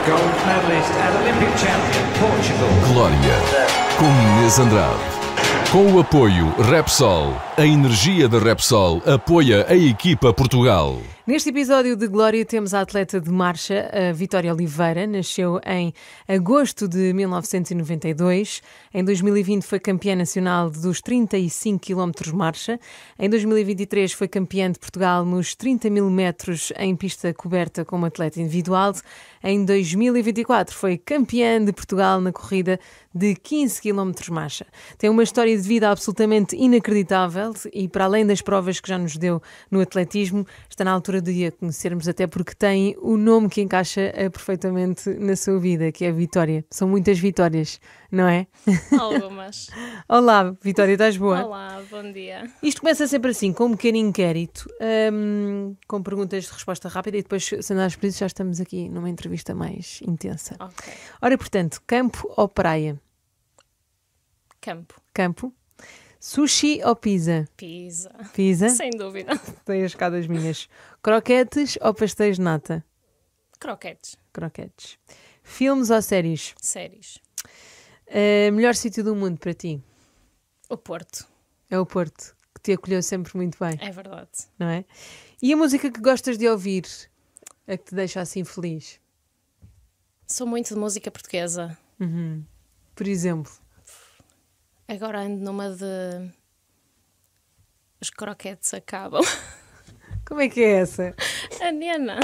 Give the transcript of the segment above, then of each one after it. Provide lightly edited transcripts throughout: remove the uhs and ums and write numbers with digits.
Gold medalist and Olympic champion, Portugal. Glória, com Inês Andrade. Com o apoio Repsol, a energia da Repsol apoia a equipa Portugal. Neste episódio de Glória temos a atleta de marcha, a Vitória Oliveira. Nasceu em agosto de 1992. Em 2020 foi campeã nacional dos 35 km marcha. Em 2023 foi campeã de Portugal nos 30 mil metros em pista coberta como atleta individual. Em 2024 foi campeã de Portugal na corrida de 15 km marcha. Tem uma história de vida absolutamente inacreditável e, para além das provas que já nos deu no atletismo, está na altura de a conhecermos, até porque tem o nome que encaixa perfeitamente na sua vida, que é Vitória. São muitas vitórias, não é? Algumas. Olá, Vitória, estás boa? Olá, bom dia. Isto começa sempre assim, com um pequeno inquérito, com perguntas de resposta rápida e depois, se andares por isso, já estamos aqui numa entrevista mais intensa. Ok. Ora, portanto, campo ou praia? Campo. Campo. Sushi ou pizza? Pizza. Pizza? Sem dúvida. Tem as escadas minhas. Croquetes ou pastéis de nata? Croquetes. Croquetes. Filmes ou séries? Séries. Melhor sítio do mundo para ti? O Porto. É o Porto, que te acolheu sempre muito bem, É verdade. não é? E a música que gostas de ouvir? A que te deixa assim feliz? Sou muito de música portuguesa. Por exemplo? Agora ando numa de... Os croquetes acabam. Como é que é essa? A Nena.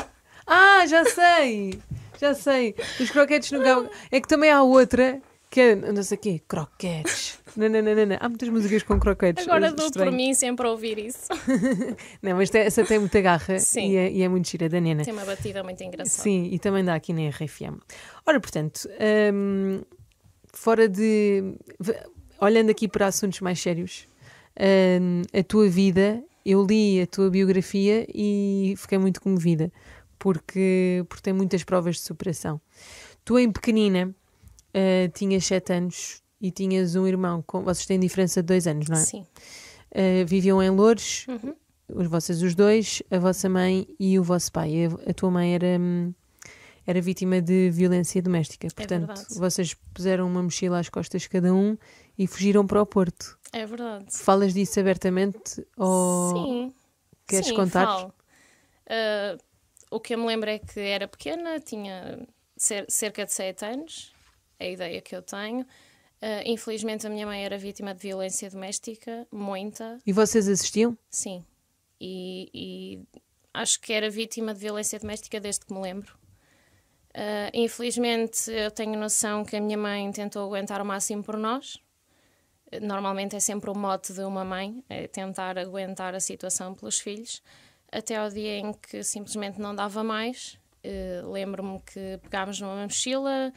Ah, já sei! Já sei. Os croquetes no galo. É que também há outra que é, não sei o quê, croquetes. Não. Há muitas músicas com croquetes. Agora É dou estranho. por mim sempre a ouvir isso. Não, mas essa tem muita garra. Sim. E é muito gira, da Nena. Tem uma batida muito engraçada. Sim, e também dá aqui na RFM. Ora, portanto, fora de... Olhando aqui para assuntos mais sérios, a tua vida, eu li a tua biografia e fiquei muito comovida, porque tem muitas provas de superação. Tu, em pequenina, tinhas 7 anos e tinhas um irmão, vocês têm diferença de 2 anos, não é? Sim. Viviam em Loures, vocês os dois, a vossa mãe e o vosso pai. A tua mãe era vítima de violência doméstica. Portanto, verdade. vocês puseram uma mochila às costas de cada um e fugiram para o Porto. É verdade. Falas disso abertamente ou Sim. queres Sim, contar? falo. O que eu me lembro é que era pequena, tinha cerca de 7 anos, a ideia que eu tenho. Infelizmente a minha mãe era vítima de violência doméstica, muita, E vocês assistiam? sim. E acho que era vítima de violência doméstica desde que me lembro. Infelizmente eu tenho noção que a minha mãe tentou aguentar o máximo por nós. Normalmente é sempre o mote de uma mãe, é tentar aguentar a situação pelos filhos, até ao dia em que simplesmente não dava mais. Lembro-me que pegámos numa mochila,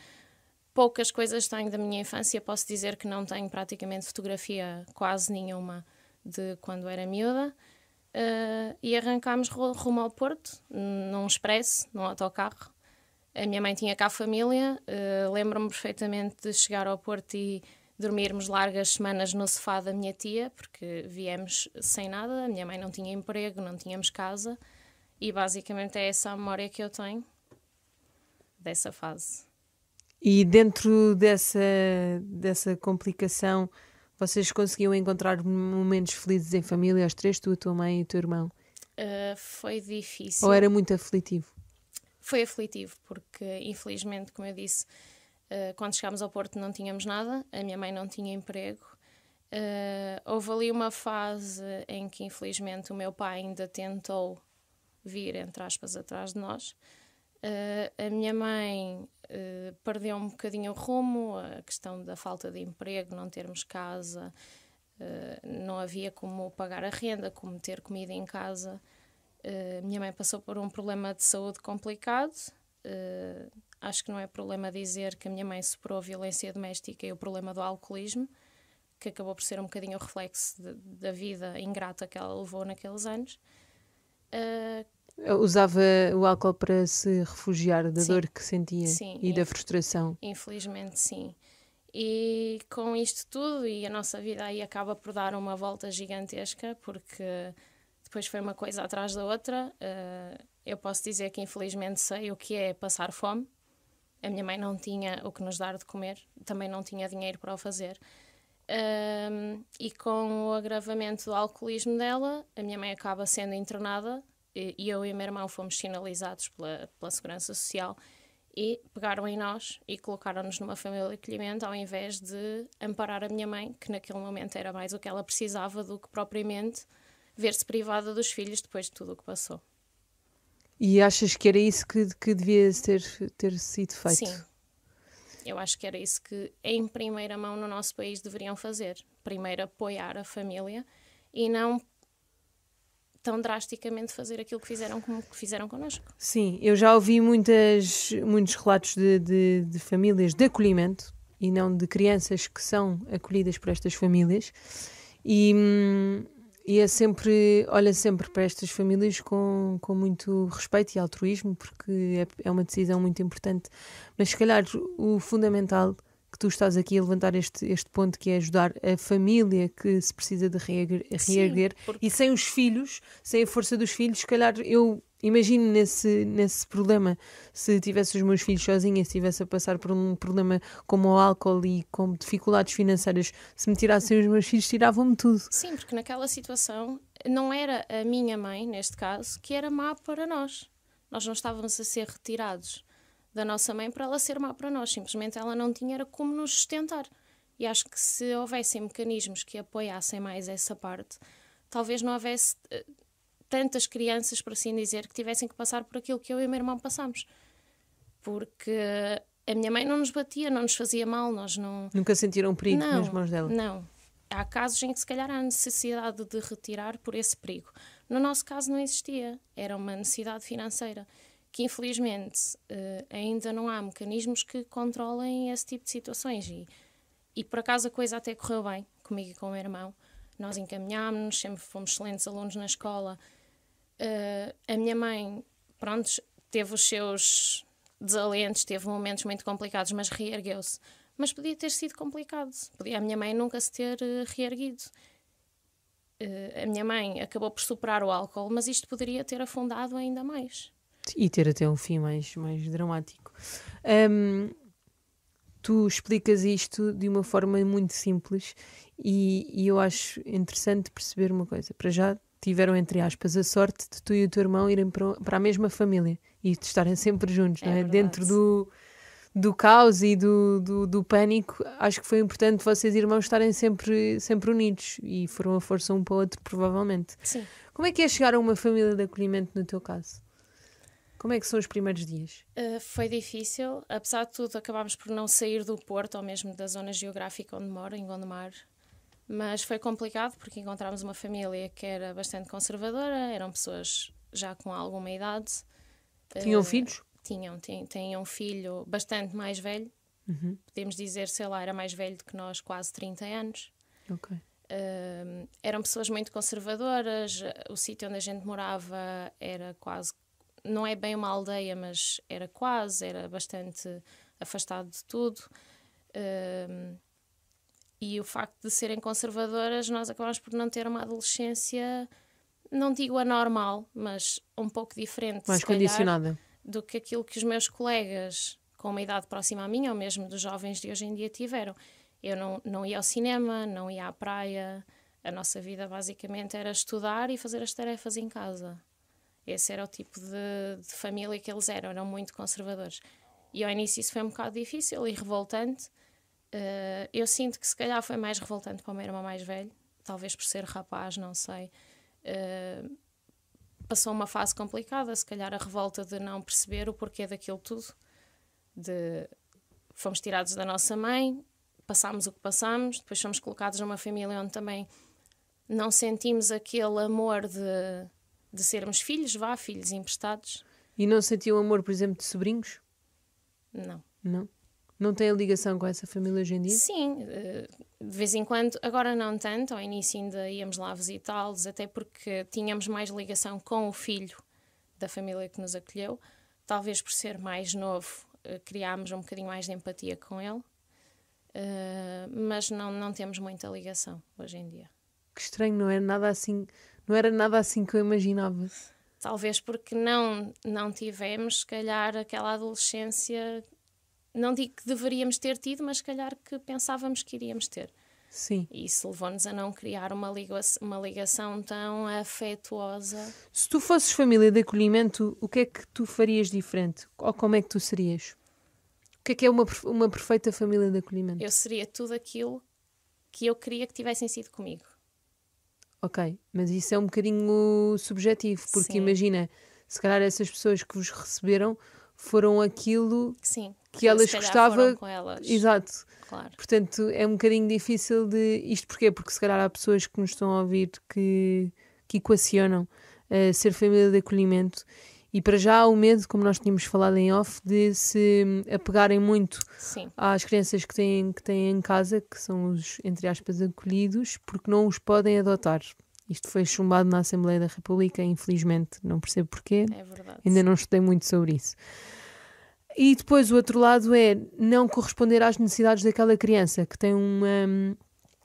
poucas coisas tenho da minha infância, posso dizer que não tenho praticamente fotografia quase nenhuma de quando era miúda, e arrancámos rumo ao Porto, num expresso, num autocarro. A minha mãe tinha cá família, lembro-me perfeitamente de chegar ao Porto e dormirmos largas semanas no sofá da minha tia, porque viemos sem nada, a minha mãe não tinha emprego, não tínhamos casa, e basicamente é essa a memória que eu tenho dessa fase. E dentro dessa complicação, vocês conseguiam encontrar momentos felizes em família, os três, tu, a tua mãe e o teu irmão? Foi difícil. Ou era muito aflitivo? Foi aflitivo, porque infelizmente, como eu disse, quando chegámos ao Porto não tínhamos nada, a minha mãe não tinha emprego. Houve ali uma fase em que infelizmente o meu pai ainda tentou vir, entre aspas, atrás de nós. A minha mãe perdeu um bocadinho o rumo, a questão da falta de emprego, não termos casa, não havia como pagar a renda, como ter comida em casa. Minha mãe passou por um problema de saúde complicado. Acho que não é problema dizer que a minha mãe superou a violência doméstica e o problema do alcoolismo, que acabou por ser um bocadinho o reflexo da vida ingrata que ela levou naqueles anos. Usava o álcool para se refugiar da Sim. dor que sentia Sim, e da frustração. Infelizmente, sim. E com isto tudo, e a nossa vida aí acaba por dar uma volta gigantesca, porque depois foi uma coisa atrás da outra. Eu posso dizer que infelizmente sei o que é passar fome. A minha mãe não tinha o que nos dar de comer, também não tinha dinheiro para o fazer. E com o agravamento do alcoolismo dela, a minha mãe acaba sendo internada e eu e o meu irmão fomos sinalizados pela Segurança Social e pegaram em nós e colocaram-nos numa família de acolhimento ao invés de amparar a minha mãe, que naquele momento era mais o que ela precisava do que propriamente ver-se privada dos filhos depois de tudo o que passou. E achas que era isso que devia ter sido feito? Sim. Eu acho que era isso que, em primeira mão, no nosso país deveriam fazer. Primeiro, apoiar a família e não tão drasticamente fazer aquilo que fizeram connosco. Sim, eu já ouvi muitos relatos de famílias de acolhimento e não de crianças que são acolhidas por estas famílias e olha sempre para estas famílias com muito respeito e altruísmo, porque é uma decisão muito importante. Mas se calhar o fundamental que tu estás aqui a levantar este ponto, que é ajudar a família que se precisa de reerguer. Sim, porque... E sem os filhos, sem a força dos filhos, se calhar eu imagino nesse problema, se tivesse os meus filhos sozinha, se estivesse a passar por um problema como o álcool e com dificuldades financeiras, se me tirassem os meus filhos, tiravam-me tudo. Sim, porque naquela situação não era a minha mãe, neste caso, que era má para nós. Nós não estávamos a ser retirados da nossa mãe para ela ser má para nós. Simplesmente ela não tinha era como nos sustentar. E acho que se houvessem mecanismos que apoiassem mais essa parte, talvez não houvesse tantas crianças, por assim dizer, que tivessem que passar por aquilo que eu e o meu irmão passamos. Porque a minha mãe não nos batia, não nos fazia mal, nós não... Nunca sentiram perigo nas mãos dela? Não. Há casos em que se calhar há necessidade de retirar por esse perigo. No nosso caso não existia. Era uma necessidade financeira, que infelizmente ainda não há mecanismos que controlem esse tipo de situações. E por acaso a coisa até correu bem, comigo e com o meu irmão. Nós encaminhámos-nos, sempre fomos excelentes alunos na escola. A minha mãe, pronto, teve os seus desalentos, teve momentos muito complicados, mas reergueu-se. Mas podia ter sido complicado. Podia a minha mãe nunca se ter reerguido. A minha mãe acabou por superar o álcool, mas isto poderia ter afundado ainda mais. E ter até um fim mais dramático. Tu explicas isto de uma forma muito simples e eu acho interessante perceber uma coisa. Para já tiveram, entre aspas, a sorte de tu e o teu irmão irem para a mesma família e de estarem sempre juntos, não é? Dentro do caos e do pânico, acho que foi importante vocês irmãos estarem sempre unidos e foram a força um para o outro, provavelmente. Sim. Como é que é chegar a uma família de acolhimento no teu caso? Como é que são os primeiros dias? Foi difícil. Apesar de tudo, acabámos por não sair do Porto ou mesmo da zona geográfica onde moro, em Gondomar. Mas foi complicado porque encontramos uma família que era bastante conservadora, eram pessoas já com alguma idade. Tinham filhos? Tinham um filho bastante mais velho. Uhum. Podemos dizer, sei lá, era mais velho do que nós, quase 30 anos. Ok. Eram pessoas muito conservadoras. O sítio onde a gente morava era quase... Não é bem uma aldeia, mas era bastante afastado de tudo. E o facto de serem conservadoras, nós acabamos por não ter uma adolescência, não digo anormal, mas um pouco diferente, mais condicionada do que aquilo que os meus colegas com uma idade próxima à minha, ou mesmo dos jovens de hoje em dia, tiveram. Eu não ia ao cinema, não ia à praia. A nossa vida basicamente era estudar e fazer as tarefas em casa. Esse era o tipo de família que eles eram muito conservadores. E ao início isso foi um bocado difícil e revoltante. Eu sinto que se calhar foi mais revoltante para o meu irmão mais velho, talvez por ser rapaz, não sei. Passou uma fase complicada, se calhar a revolta de não perceber o porquê daquilo tudo. Fomos tirados da nossa mãe, passámos o que passámos, depois fomos colocados numa família onde também não sentimos aquele amor de sermos filhos emprestados. E não sentiu amor, por exemplo, de sobrinhos? Não. Não? Não tem a ligação com essa família hoje em dia? Sim, de vez em quando, agora não tanto, ao início ainda íamos lá visitá-los, até porque tínhamos mais ligação com o filho da família que nos acolheu. Talvez por ser mais novo, criámos um bocadinho mais de empatia com ele, mas não temos muita ligação hoje em dia. Que estranho, não era nada assim que eu imaginava. Talvez porque não tivemos, se calhar, aquela adolescência não digo que deveríamos ter tido, mas se calhar que pensávamos que iríamos ter. Sim. E isso levou-nos a não criar uma ligação tão afetuosa. Se tu fosses família de acolhimento, o que é que tu farias diferente? Ou como é que tu serias? O que é uma perfeita família de acolhimento? Eu seria tudo aquilo que eu queria que tivessem sido comigo. Ok, mas isso é um bocadinho subjetivo, porque Sim. imagina, se calhar essas pessoas que vos receberam foram aquilo Sim, que elas se calhar gostavam. foram com elas. Exato. Claro. Portanto, é um bocadinho difícil de... Isto porquê? Porque se calhar há pessoas que nos estão a ouvir que equacionam ser família de acolhimento, e para já há o medo, como nós tínhamos falado em off, de se apegarem muito Sim. às crianças que têm em casa, que são os, entre aspas, acolhidos, porque não os podem adotar. Isto foi chumbado na Assembleia da República, infelizmente, não percebo porquê. É verdade. Ainda não estudei muito sobre isso. E depois o outro lado é não corresponder às necessidades daquela criança que tem uma...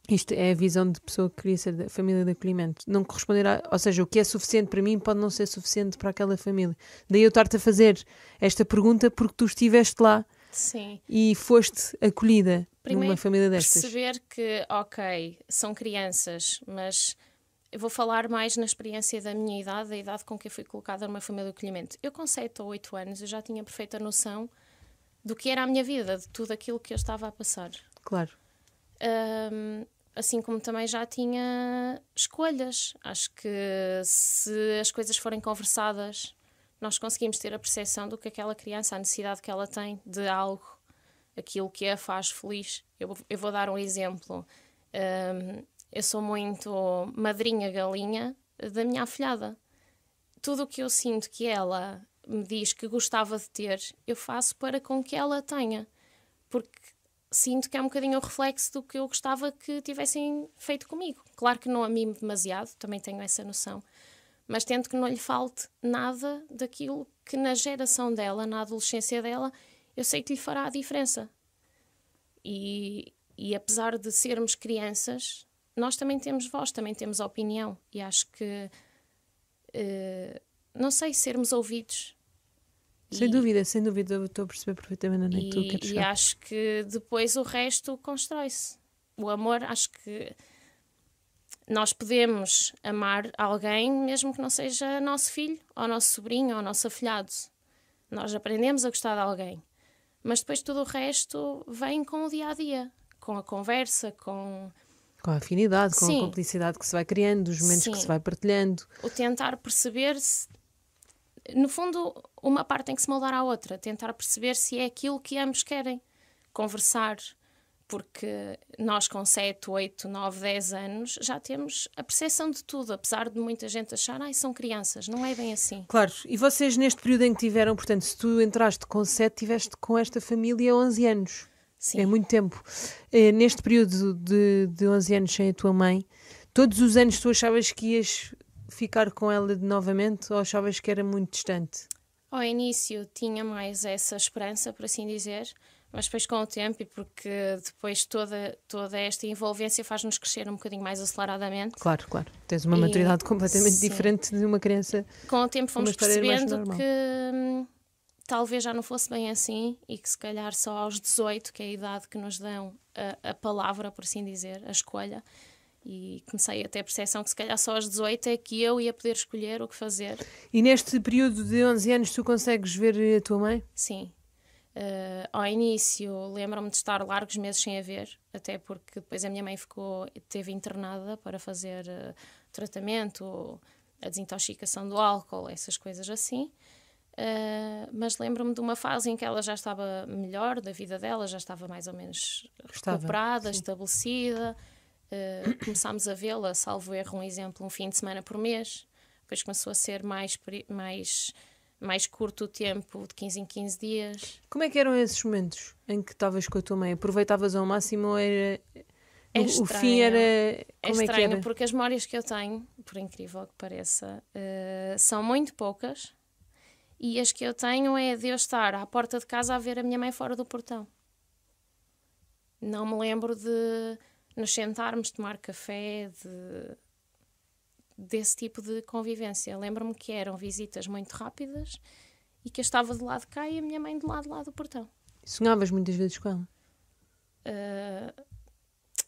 Isto é a visão de pessoa que queria ser da família de acolhimento. Não corresponder ou seja, o que é suficiente para mim pode não ser suficiente para aquela família. Daí eu estar-te a fazer esta pergunta porque tu estiveste lá. Sim. E foste acolhida Primeiro, numa família destas. Perceber que, ok, são crianças, mas eu vou falar mais na experiência da minha idade, da idade com que eu fui colocada numa família de acolhimento. Eu com 7 ou 8 anos eu já tinha perfeita noção do que era a minha vida, de tudo aquilo que eu estava a passar. Claro. Assim como também já tinha escolhas. Acho que se as coisas forem conversadas, nós conseguimos ter a percepção do que aquela criança, a necessidade que ela tem de algo, aquilo que a faz feliz. Eu vou dar um exemplo. Eu sou muito madrinha galinha da minha afilhada. Tudo o que eu sinto que ela me diz que gostava de ter, eu faço para com que ela tenha. Porque sinto que é um bocadinho o reflexo do que eu gostava que tivessem feito comigo. Claro que não a mimo demasiado, também tenho essa noção. Mas tento que não lhe falte nada daquilo que na geração dela, na adolescência dela, eu sei que lhe fará a diferença. E apesar de sermos crianças, nós também temos voz, também temos opinião. E acho que, não sei, sermos ouvidos. Sem dúvida, eu estou a perceber perfeitamente onde é que tu queres chegar. E acho que depois o resto constrói-se. O amor, acho que nós podemos amar alguém mesmo que não seja nosso filho, ou nosso sobrinho, ou nosso afilhado. Nós aprendemos a gostar de alguém. Mas depois tudo o resto vem com o dia-a-dia, com a conversa, com a afinidade, com Sim. a cumplicidade que se vai criando, dos momentos Sim. que se vai partilhando. O tentar perceber-se. No fundo, uma parte tem que se moldar à outra. Tentar perceber se é aquilo que ambos querem. Conversar. Porque nós com 7, 8, 9, 10 anos já temos a percepção de tudo. Apesar de muita gente achar, são crianças. Não é bem assim. Claro. E vocês neste período em que tiveram, portanto, se tu entraste com 7, tiveste com esta família 11 anos. Sim. É muito tempo. Neste período de 11 anos sem a tua mãe, todos os anos tu achavas que ias ficar com ela novamente ou achavas que era muito distante? Ao início tinha mais essa esperança, por assim dizer, mas depois com o tempo, e porque depois toda esta envolvência faz-nos crescer um bocadinho mais aceleradamente. Claro. Tens uma maturidade completamente sim. diferente de uma criança. Com o tempo fomos percebendo normal. que talvez já não fosse bem assim e que se calhar só aos 18, que é a idade que nos dão a palavra, por assim dizer, a escolha. E comecei a ter a percepção que se calhar só aos 18 é que eu ia poder escolher o que fazer. E neste período de 11 anos tu consegues ver a tua mãe? Sim. Ao início lembro-me de estar largos meses sem a ver, até porque depois a minha mãe teve internada para fazer tratamento, a desintoxicação do álcool, essas coisas assim. Mas lembro-me de uma fase em que ela já estava melhor da vida dela, já estava mais ou menos recuperada, sim. estabelecida. Começámos a vê-la, salvo erro, um exemplo, um fim de semana por mês. Depois começou a ser mais curto o tempo, de 15 em 15 dias. Como é que eram esses momentos em que estavas com a tua mãe? Aproveitavas ao máximo ou era... o fim era... Como é que era? Porque as memórias que eu tenho, por incrível que pareça, são muito poucas. E as que eu tenho é de eu estar à porta de casa a ver a minha mãe fora do portão. Não me lembro de nos sentarmos, tomar café, desse tipo de convivência. Lembro-me que eram visitas muito rápidas e que eu estava do lado de cá e a minha mãe do lado lá do portão. Sonhavas muitas vezes com ela?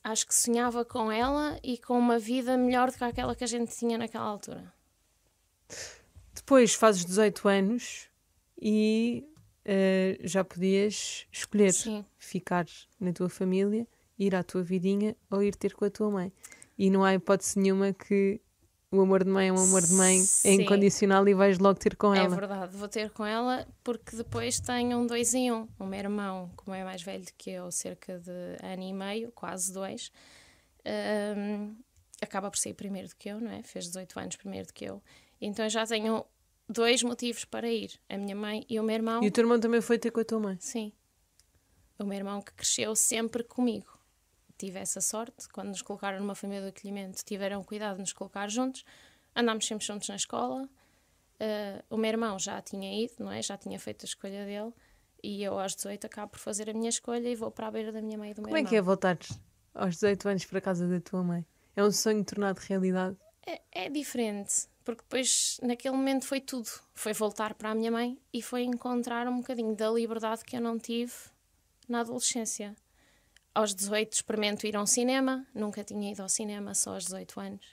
Acho que sonhava com ela e com uma vida melhor do que aquela que a gente tinha naquela altura. Depois fazes 18 anos e já podias escolher Sim. ficar na tua família, ir à tua vidinha ou ir ter com a tua mãe. E não há hipótese nenhuma que o amor de mãe é um amor de mãe, é Sim. incondicional e vais logo ter com É ela. verdade, vou ter com ela porque depois tenho um 2 em 1. O meu irmão, como é mais velho do que eu, cerca de 1 ano e meio, quase 2, acaba por sair primeiro do que eu, não é? Fez 18 anos primeiro do que eu. Então eu já tenho 2 motivos para ir, a minha mãe e o meu irmão. E o teu irmão também foi ter com a tua mãe? Sim. O meu irmão que cresceu sempre comigo. Tive essa sorte, quando nos colocaram numa família de acolhimento, tiveram cuidado de nos colocar juntos, andámos sempre juntos na escola. O meu irmão já tinha ido, não é? Já tinha feito a escolha dele, e eu aos 18 acabo por fazer a minha escolha e vou para a beira da minha mãe e do meu irmão. Como é que é voltar aos 18 anos para a casa da tua mãe? É um sonho tornado realidade? É diferente, porque depois, naquele momento, foi tudo. Foi voltar para a minha mãe e foi encontrar um bocadinho da liberdade que eu não tive na adolescência. Aos 18 experimento ir a um cinema, nunca tinha ido ao cinema, só aos 18 anos.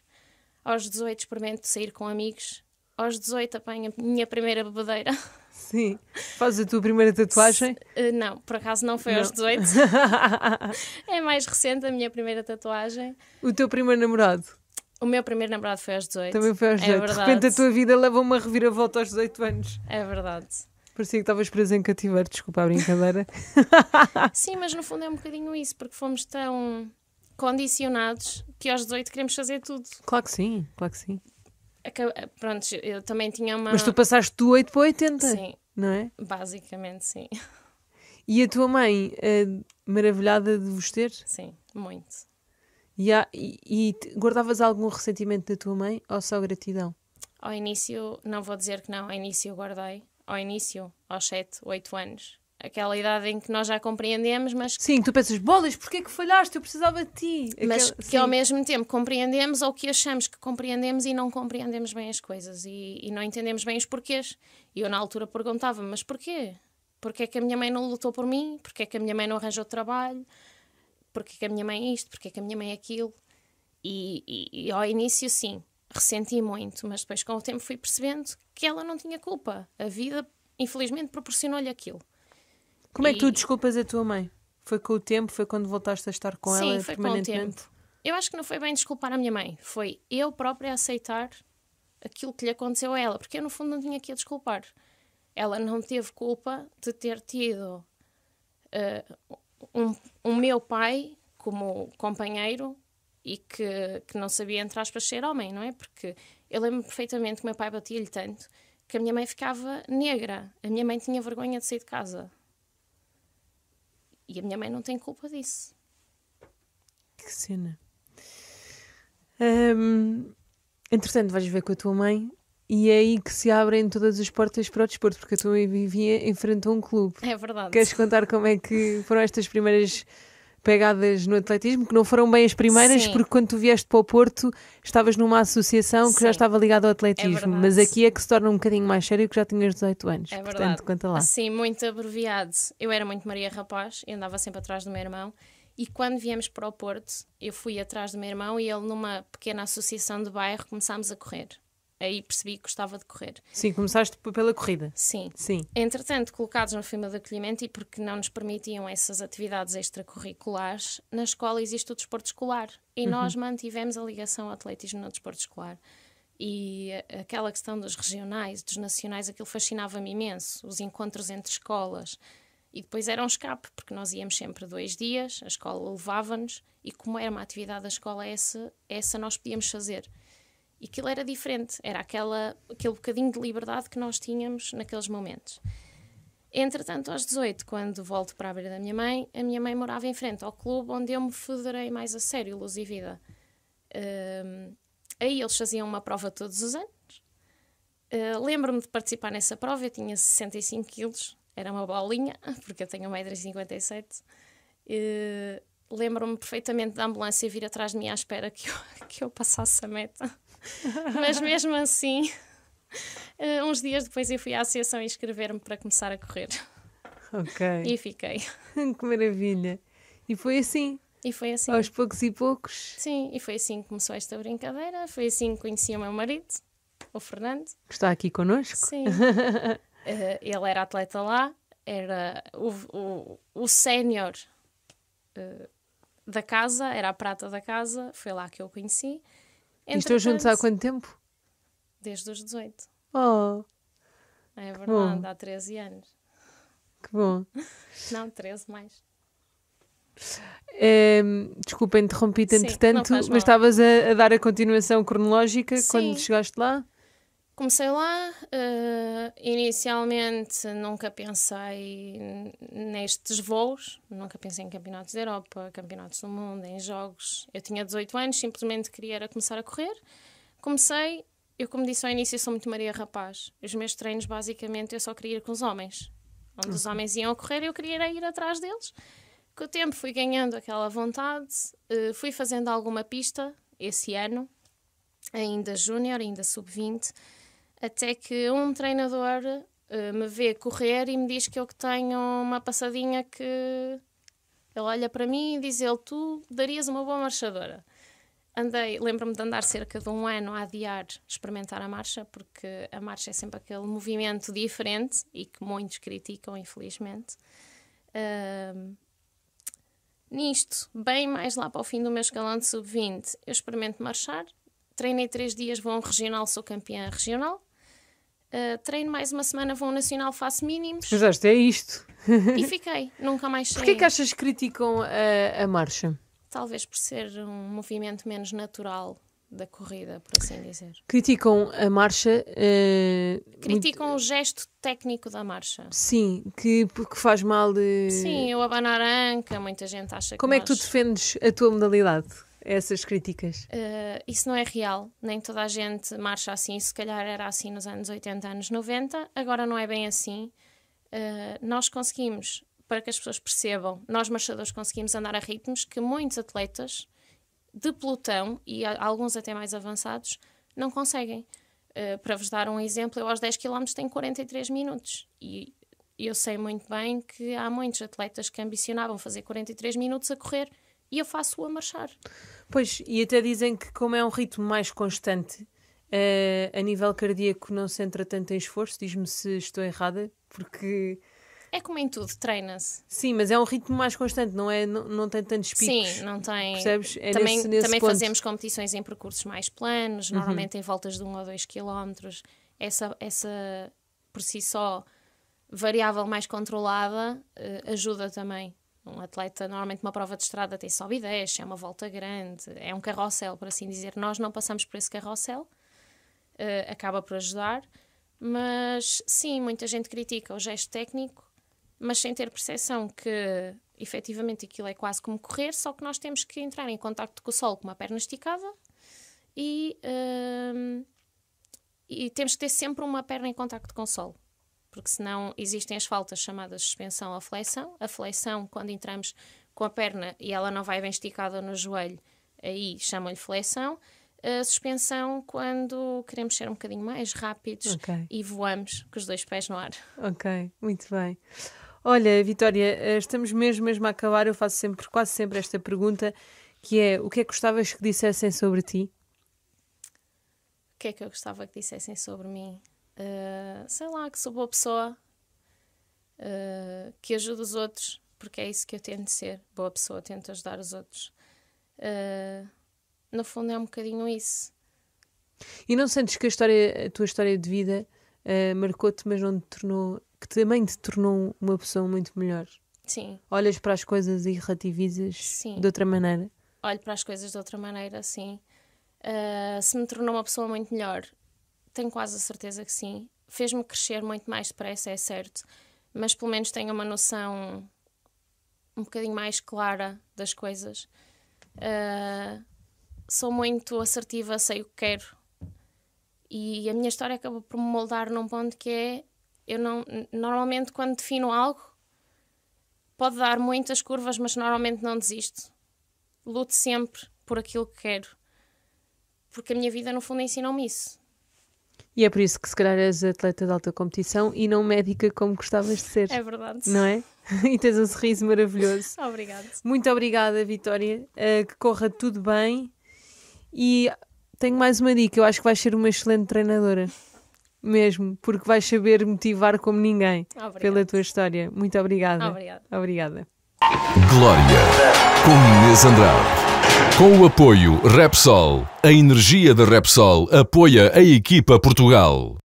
Aos 18 experimento sair com amigos. Aos 18 apanho a minha primeira bebedeira. Sim. Fazes a tua primeira tatuagem? Não, por acaso não foi aos 18. É mais recente a minha primeira tatuagem. O teu primeiro namorado? O meu primeiro namorado foi aos 18. Também foi aos 18. É De verdade. repente a tua vida leva uma reviravolta aos 18 anos. É verdade. Parecia que estavas presa em cativeiro, desculpa a brincadeira. Sim, mas no fundo é um bocadinho isso, porque fomos tão condicionados que aos 18 queremos fazer tudo. Claro que sim, claro que sim. Pronto, eu também tinha uma... Mas tu passaste do 8 para 80, Sim, não é? basicamente sim. E a tua mãe, maravilhada de vos ter? Sim, muito. Guardavas algum ressentimento da tua mãe ou só gratidão? Ao início, não vou dizer que não, ao início eu guardei. Ao início, aos 7, 8 anos. Aquela idade em que nós já compreendemos, mas Sim, tu pensas, bolas, porquê que falhaste? Eu precisava de ti. mas Aquela- que sim. ao mesmo tempo compreendemos ou que achamos que compreendemos e não compreendemos bem as coisas e não entendemos bem os porquês. E eu na altura perguntava, mas porquê? Porquê é que a minha mãe não lutou por mim? Porquê é que a minha mãe não arranjou trabalho? Porquê é que a minha mãe é isto? Porquê é que a minha mãe é aquilo? E ao início sim, ressenti muito, mas depois com o tempo fui percebendo que ela não tinha culpa. A vida infelizmente proporcionou-lhe aquilo. Como é que tu desculpas a tua mãe? Foi com o tempo? Foi quando voltaste a estar com Sim, ela foi com o permanentemente? tempo. Eu acho que não foi bem desculpar a minha mãe. Foi eu própria aceitar aquilo que lhe aconteceu a ela. Porque eu, no fundo, não tinha que a desculpar. Ela não teve culpa de ter tido um meu pai como companheiro e que não sabia, entre aspas, ser homem, não é? Porque eu lembro perfeitamente que o meu pai batia-lhe tanto que a minha mãe ficava negra. A minha mãe tinha vergonha de sair de casa. E a minha mãe não tem culpa disso. Que cena. Entretanto, vais ver com a tua mãe e é aí que se abrem todas as portas para o desporto, porque a tua mãe vivia em frente a um clube. É verdade. Queres contar como é que foram estas primeiras pegadas no atletismo, que não foram bem as primeiras, Sim. porque quando tu vieste para o Porto estavas numa associação que já Sim. estava ligada ao atletismo, É verdade. mas aqui é que se torna um bocadinho mais sério, que já tinhas 18 anos. É Portanto, verdade. conta lá. Assim, muito abreviado. Eu era muito Maria Rapaz e andava sempre atrás do meu irmão. E quando viemos para o Porto, eu fui atrás do meu irmão e ele, numa pequena associação de bairro, começámos a correr. Aí percebi que gostava de correr. Sim, começaste pela corrida. Sim. Sim. Entretanto, colocados no firma de acolhimento e porque não nos permitiam essas atividades extracurriculares, na escola existe o desporto escolar. E nós mantivemos a ligação ao atletismo no desporto escolar. E aquela questão dos regionais, dos nacionais, aquilo fascinava-me imenso. Os encontros entre escolas. E depois era um escape, porque nós íamos sempre 2 dias, a escola levava-nos, e como era uma atividade da escola essa nós podíamos fazer. E aquilo era diferente, era aquele bocadinho de liberdade que nós tínhamos naqueles momentos. Entretanto, aos 18, quando volto para a beira da minha mãe, a minha mãe morava em frente ao clube onde eu me federei mais a sério, Luz e Vida. Aí eles faziam uma prova todos os anos. Lembro-me de participar nessa prova, eu tinha 65 quilos, era uma bolinha, porque eu tenho 1,57 m. Lembro-me perfeitamente da ambulância vir atrás de mim à espera que eu passasse a meta. Mas mesmo assim, uns dias depois eu fui à associação inscrever-me para começar a correr. Ok. E fiquei. Que maravilha. E foi assim, E foi assim. aos poucos e poucos. Sim, e foi assim que começou esta brincadeira. Foi assim que conheci o meu marido, o Fernando. Que está aqui connosco. Sim. Ele era atleta lá, era o sénior da casa, era a prata da casa. Foi lá que eu o conheci. E estão juntos há Entretanto, quanto tempo? desde os 18. Oh, É verdade, bom. há 13 anos. que bom. Não, 13 mais. Desculpa, interrompi-te Sim, entretanto, não faz mal. mas estavas a dar a continuação cronológica Sim. quando chegaste lá? Comecei lá, inicialmente nunca pensei nestes voos, nunca pensei em campeonatos da Europa, campeonatos do mundo, em jogos. Eu tinha 18 anos, simplesmente queria era começar a correr. Comecei, eu como disse ao início, sou muito Maria Rapaz. Os meus treinos, basicamente, eu só queria ir com os homens. Onde os homens iam a correr, eu queria era ir atrás deles. Com o tempo fui ganhando aquela vontade, fui fazendo alguma pista esse ano, ainda júnior, ainda sub-20, até que um treinador me vê correr e me diz que eu que tenho uma passadinha que... Ele olha para mim e diz ele, tu darias uma boa marchadora. Lembro-me de andar cerca de um ano a adiar experimentar a marcha, porque a marcha é sempre aquele movimento diferente e que muitos criticam, infelizmente. Nisto, bem mais lá para o fim do meu escalão de sub-20, eu experimento marchar. Treinei 3 dias, vou a um regional, sou campeã regional. Treino mais uma semana, vou a um nacional, faço mínimos. Mas é isto. E fiquei, nunca mais saí. Porquê que achas que criticam a marcha? Talvez por ser um movimento menos natural da corrida, por assim dizer. Criticam a marcha. Criticam o gesto técnico da marcha. Sim, que faz mal. Sim, eu abanar a anca, muita gente acha que Como é que tu defendes a tua modalidade? Essas críticas? Isso não é real, nem toda a gente marcha assim, se calhar era assim nos anos 80, anos 90, agora não é bem assim. Nós conseguimos, para que as pessoas percebam, nós marchadores conseguimos andar a ritmos que muitos atletas de pelotão, e alguns até mais avançados, não conseguem. Para vos dar um exemplo, eu aos 10 km tenho 43 minutos, e eu sei muito bem que há muitos atletas que ambicionavam fazer 43 minutos a correr, e eu faço-o a marchar. Pois, e até dizem que como é um ritmo mais constante, a nível cardíaco não se entra tanto em esforço, diz-me se estou errada, porque... É como em tudo, treina-se. Sim, mas é um ritmo mais constante, não tem tantos picos. Sim, não tem... Percebes? É também nesse ponto. fazemos competições em percursos mais planos, normalmente em voltas de 1 ou 2 km. Essa, por si só, variável mais controlada, ajuda também. Um atleta, normalmente uma prova de estrada tem sobe e desce, é uma volta grande, é um carrossel, por assim dizer. Nós não passamos por esse carrossel, acaba por ajudar, mas sim, muita gente critica o gesto técnico, mas sem ter percepção que efetivamente aquilo é quase como correr, só que nós temos que entrar em contacto com o solo com uma perna esticada e temos que ter sempre uma perna em contacto com o solo. Porque senão existem as faltas chamadas de suspensão ou flexão. A flexão, quando entramos com a perna e ela não vai bem esticada no joelho, aí chamam-lhe flexão. A suspensão, quando queremos ser um bocadinho mais rápidos e voamos com os 2 pés no ar. Ok, muito bem. Olha, Vitória, estamos mesmo a acabar. Eu faço quase sempre esta pergunta, que é, o que é que gostavas que dissessem sobre ti? O que é que eu gostava que dissessem sobre mim? Sei lá, que sou boa pessoa, que ajudo os outros, porque é isso que eu tento ser, boa pessoa, tento ajudar os outros. No fundo é um bocadinho isso. E não sentes que a tua história de vida marcou-te, mas não te tornou, que também te tornou uma pessoa muito melhor? Sim. Olhas para as coisas e relativizas de outra maneira? Olho para as coisas de outra maneira, sim. Se me tornou uma pessoa muito melhor, tenho quase a certeza que sim. Fez-me crescer muito mais depressa, é certo. Mas pelo menos tenho uma noção um bocadinho mais clara das coisas. Sou muito assertiva, sei o que quero. E a minha história acabou por me moldar num ponto que é... Normalmente quando defino algo, pode dar muitas curvas, mas normalmente não desisto. Luto sempre por aquilo que quero. Porque a minha vida no fundo ensinou-me isso. E é por isso que se calhar és atleta de alta competição e não médica como gostavas de ser. É verdade. Não é? E tens um sorriso maravilhoso. Obrigada. Muito obrigada, Vitória. Que corra tudo bem. E tenho mais uma dica. Eu acho que vais ser uma excelente treinadora. Mesmo. Porque vais saber motivar como ninguém. Obrigada. Pela tua história. Muito obrigada. Obrigada. Obrigada. Glória, com Inês Andrade. Com o apoio Repsol, a energia da Repsol apoia a equipa Portugal.